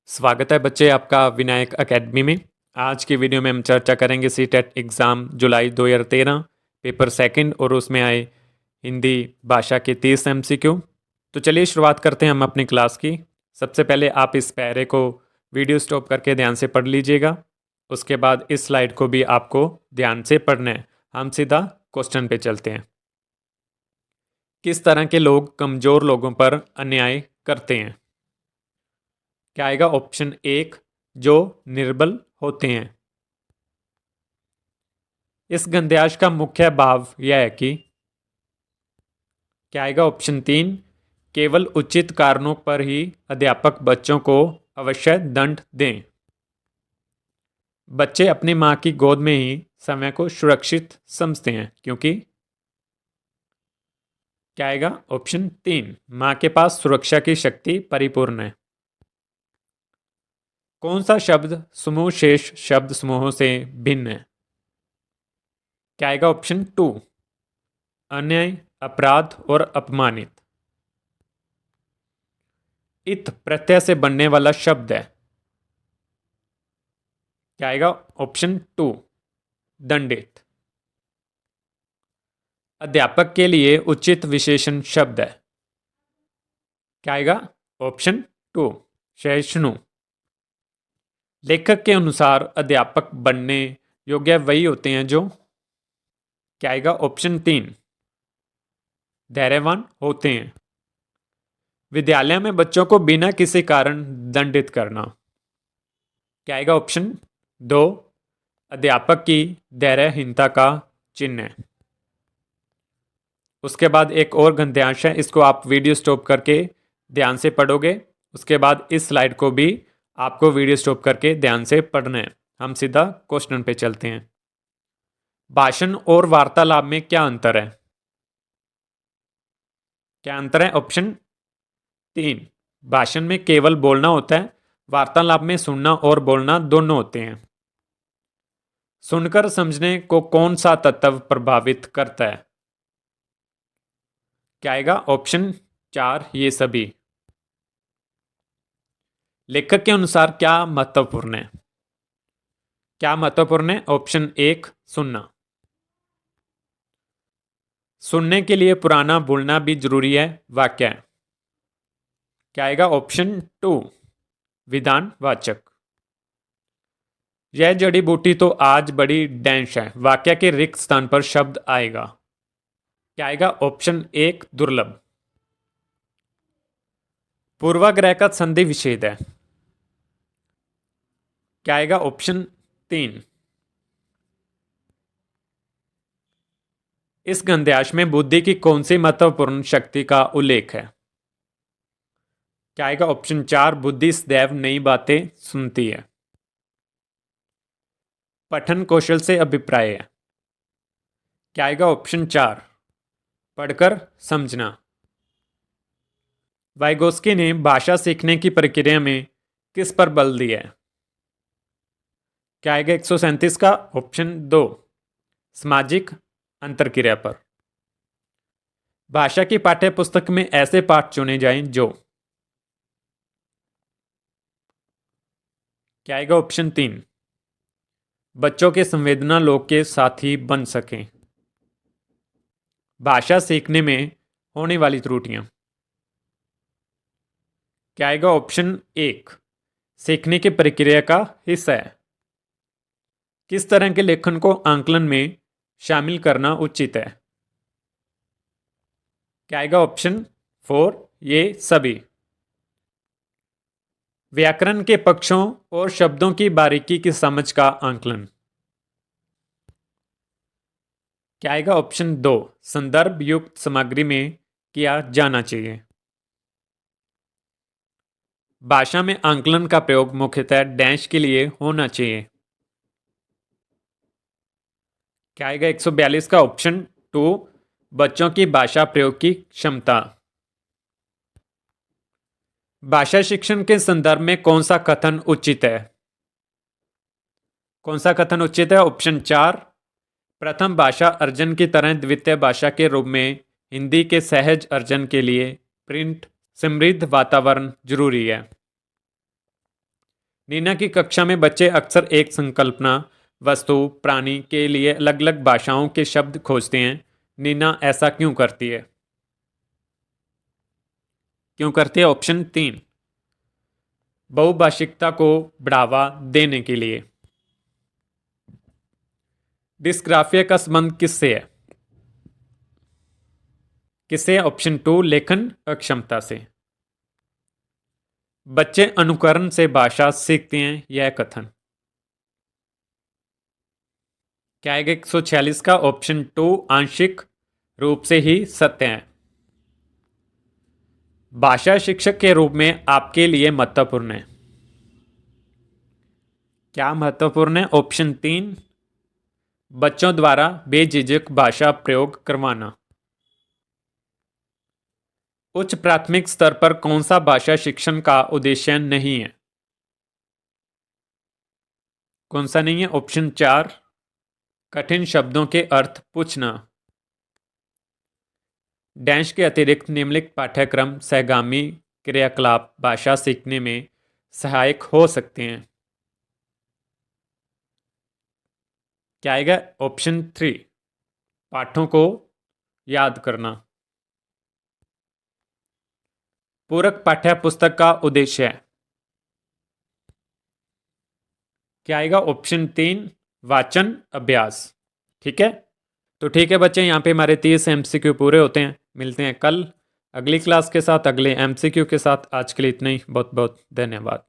स्वागत है बच्चे आपका विनायक एकेडमी में। आज की वीडियो में हम चर्चा करेंगे सीटेट एग्ज़ाम जुलाई 2013 पेपर सेकंड और उसमें आए हिंदी भाषा के 30 एमसीक्यू। तो चलिए शुरुआत करते हैं हम अपनी क्लास की। सबसे पहले आप इस पैरे को वीडियो स्टॉप करके ध्यान से पढ़ लीजिएगा। उसके बाद इस स्लाइड को भी आपको ध्यान से पढ़ना है। हम सीधा क्वेश्चन पे चलते हैं। किस तरह के लोग कमज़ोर लोगों पर अन्याय करते हैं? क्या आएगा? ऑप्शन एक, जो निर्बल होते हैं। इस गद्यांश का मुख्य भाव यह है कि क्या आएगा? ऑप्शन तीन, केवल उचित कारणों पर ही अध्यापक बच्चों को अवश्य दंड दें। बच्चे अपनी मां की गोद में ही समय को सुरक्षित समझते हैं क्योंकि क्या आएगा? ऑप्शन तीन, मां के पास सुरक्षा की शक्ति परिपूर्ण है। कौन सा शब्द समूह शेष शब्द समूहों से भिन्न है? क्या आएगा? ऑप्शन टू, अन्याय, अपराध और अपमानित। इत प्रत्यय से बनने वाला शब्द है। क्या आएगा? ऑप्शन टू, दंडित। अध्यापक के लिए उचित विशेषण शब्द है। क्या आएगा? ऑप्शन टू, सहिष्णु। लेखक के अनुसार अध्यापक बनने योग्य वही होते हैं जो क्या आएगा? ऑप्शन तीन, धैर्यवान होते हैं। विद्यालय में बच्चों को बिना किसी कारण दंडित करना। क्या आएगा? ऑप्शन दो, अध्यापक की धैर्यहीनता का चिन्ह है। उसके बाद एक और गद्यांश है, इसको आप वीडियो स्टॉप करके ध्यान से पढ़ोगे। उसके बाद इस स्लाइड को भी आपको वीडियो स्टॉप करके ध्यान से पढ़ना है। हम सीधा क्वेश्चन पे चलते हैं। भाषण और वार्तालाप में क्या अंतर है? क्या अंतर है? ऑप्शन तीन, भाषण में केवल बोलना होता है, वार्तालाप में सुनना और बोलना दोनों होते हैं। सुनकर समझने को कौन सा तत्व प्रभावित करता है? क्या आएगा? ऑप्शन चार, ये सभी। लेखक के अनुसार क्या महत्वपूर्ण है? क्या महत्वपूर्ण है? ऑप्शन एक, सुनना। सुनने के लिए पुराना बोलना भी जरूरी है, वाक्य है। क्या आएगा? ऑप्शन टू, विधानवाचक। यह जड़ी बूटी तो आज बड़ी डैश है, वाक्य के रिक्त स्थान पर शब्द आएगा। क्या आएगा? ऑप्शन एक, दुर्लभ। पूर्वाग्रह का संधि विच्छेद है। क्या आएगा? ऑप्शन तीन। इस गद्यांश में बुद्धि की कौन सी महत्वपूर्ण शक्ति का उल्लेख है? क्या आएगा? ऑप्शन चार, बुद्धि सदैव नई बातें सुनती है। पठन कौशल से अभिप्राय है। क्या आएगा? ऑप्शन चार, पढ़कर समझना। वाइगोस्की ने भाषा सीखने की प्रक्रिया में किस पर बल दिया है? क्या आएगा? 137 का ऑप्शन दो, सामाजिक अंतरक्रिया पर। भाषा की पाठ्य पुस्तक में ऐसे पाठ चुने जाएं जो क्या आएगा? ऑप्शन तीन, बच्चों के संवेदना लोक के साथी बन सकें। भाषा सीखने में होने वाली त्रुटियां। क्या आएगा? ऑप्शन एक, सीखने की प्रक्रिया का हिस्सा है। किस तरह के लेखन को आंकलन में शामिल करना उचित है? क्या आएगा? ऑप्शन फोर, ये सभी। व्याकरण के पक्षों और शब्दों की बारीकी की समझ का आंकलन। क्या आएगा? ऑप्शन दो, संदर्भ युक्त सामग्री में किया जाना चाहिए। भाषा में आंकलन का प्रयोग मुख्यतः डैश के लिए होना चाहिए। क्या आएगा? 142 का ऑप्शन टू, बच्चों की भाषा प्रयोग की क्षमता। भाषा शिक्षण के संदर्भ में कौन सा कथन उचित है? कौन सा कथन उचित है? ऑप्शन चार, प्रथम भाषा अर्जन की तरह द्वितीय भाषा के रूप में हिंदी के सहज अर्जन के लिए प्रिंट समृद्ध वातावरण जरूरी है। नीना की कक्षा में बच्चे अक्सर एक संकल्पना, वस्तु, प्राणी के लिए अलग अलग भाषाओं के शब्द खोजते हैं। नीना ऐसा क्यों करती है? क्यों करती है? ऑप्शन 3, बहुभाषिकता को बढ़ावा देने के लिए। डिस्ग्राफिया का संबंध किससे है? किससे? ऑप्शन 2, लेखन अक्षमता से। बच्चे अनुकरण से भाषा सीखते हैं, यह कथन। क्या आएगा 146 का? ऑप्शन 2, आंशिक रूप से ही सत्य है। भाषा शिक्षक के रूप में आपके लिए महत्वपूर्ण है। क्या महत्वपूर्ण है? ऑप्शन 3, बच्चों द्वारा बेझिझक भाषा प्रयोग करवाना। उच्च प्राथमिक स्तर पर कौन सा भाषा शिक्षण का उद्देश्य नहीं है? कौन सा नहीं है? ऑप्शन 4, कठिन शब्दों के अर्थ पूछना। डैश के अतिरिक्त निम्नलिखित पाठ्यक्रम सहगामी क्रियाकलाप भाषा सीखने में सहायक हो सकते हैं। क्या आएगा? ऑप्शन 3, पाठों को याद करना। पूरक पाठ्य पुस्तक का उद्देश्य है। क्या आएगा? ऑप्शन 3, वाचन अभ्यास। ठीक है, तो ठीक है बच्चे, यहाँ पे हमारे 30 एमसीक्यू पूरे होते हैं। मिलते हैं कल अगली क्लास के साथ, अगले एमसीक्यू के साथ। आज के लिए इतना ही। बहुत बहुत धन्यवाद।